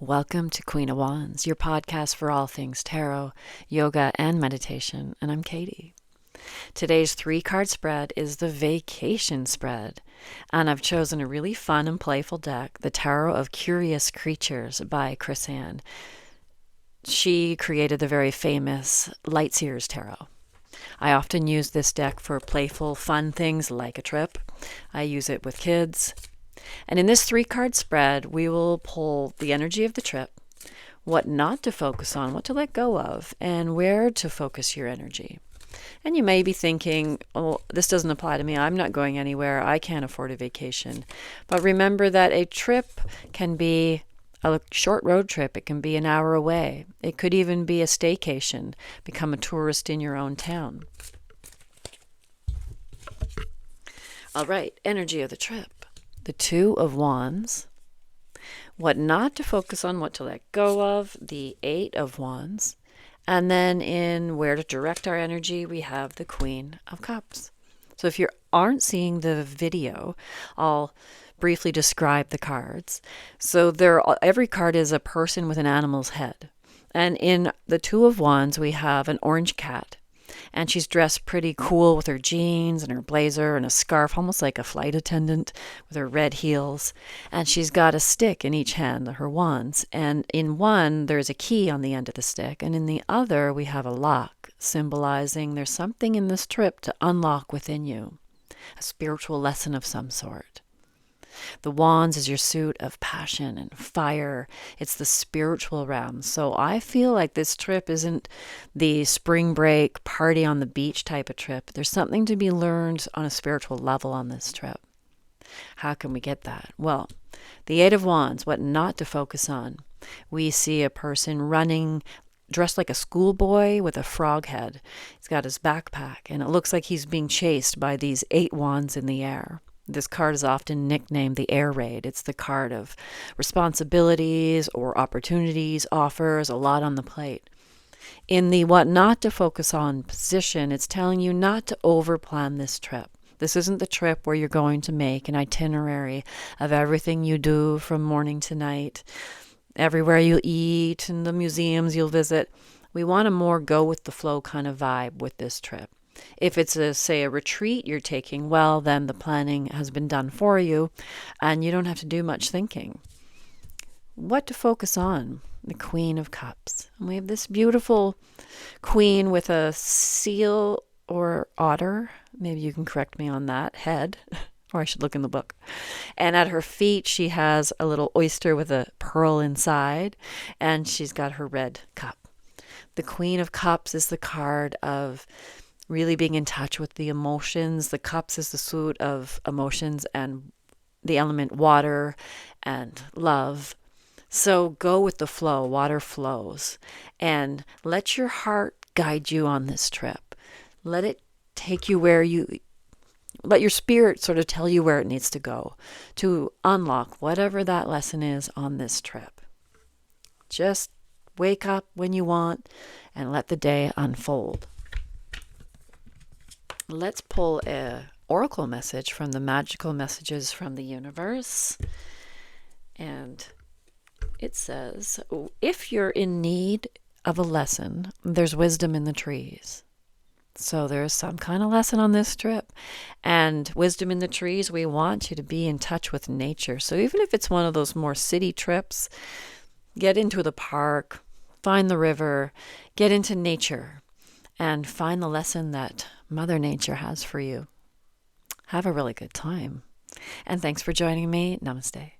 Welcome to Queen of Wands, your podcast for all things tarot, yoga, and meditation, and I'm Katie. Today's 3-card spread is the vacation spread, and I've chosen a really fun and playful deck, the Tarot of Curious Creatures by Chris-Anne. She created the very famous Lightseers Tarot. I often use this deck for playful, fun things like a trip. I use it with kids. And in this 3-card spread, we will pull the energy of the trip, what not to focus on, what to let go of, and where to focus your energy. And you may be thinking, oh, this doesn't apply to me. I'm not going anywhere. I can't afford a vacation. But remember that a trip can be a short road trip. It can be an hour away. It could even be a staycation. Become a tourist in your own town. All right, energy of the trip. The 2 of Wands, what not to focus on, what to let go of, the 8 of Wands, and then in where to direct our energy, we have the Queen of Cups. So if you aren't seeing the video, I'll briefly describe the cards. So every card is a person with an animal's head. And in the 2 of Wands, we have an orange cat. And she's dressed pretty cool with her jeans and her blazer and a scarf, almost like a flight attendant with her red heels. And she's got a stick in each hand, her wands. And in one, there's a key on the end of the stick. And in the other, we have a lock, symbolizing there's something in this trip to unlock within you, a spiritual lesson of some sort. The wands is your suit of passion and fire. It's the spiritual realm. So I feel like this trip isn't the spring break party on the beach type of trip. There's something to be learned on a spiritual level on this trip. How can we get that? Well, the 8 of Wands, what not to focus on. We see a person running dressed like a schoolboy with a frog head. He's got his backpack, and it looks like he's being chased by these 8 wands in the air. This card is often nicknamed the air raid. It's the card of responsibilities or opportunities, offers, a lot on the plate. In the what not to focus on position, it's telling you not to overplan this trip. This isn't the trip where you're going to make an itinerary of everything you do from morning to night, everywhere you'll eat, and the museums you'll visit. We want a more go with the flow kind of vibe with this trip. If it's say a retreat you're taking, well, then the planning has been done for you and you don't have to do much thinking. What to focus on? The Queen of Cups. And we have this beautiful queen with a seal or otter, maybe you can correct me on that, head, or I should look in the book. And at her feet she has a little oyster with a pearl inside, and she's got her red cup. The Queen of Cups is the card of really being in touch with the emotions. The cups is the suit of emotions and the element water and love. So go with the flow. Water flows. And let your heart guide you on this trip. Let it take you let your spirit sort of tell you where it needs to go to unlock whatever that lesson is on this trip. Just wake up when you want and let the day unfold. Let's pull a oracle message from the Magical Messages from the Universe. And it says, if you're in need of a lesson, there's wisdom in the trees. So there's some kind of lesson on this trip. And wisdom in the trees, we want you to be in touch with nature. So even if it's one of those more city trips, get into the park, find the river, get into nature, and find the lesson that Mother Nature has for you. Have a really good time. And thanks for joining me. Namaste.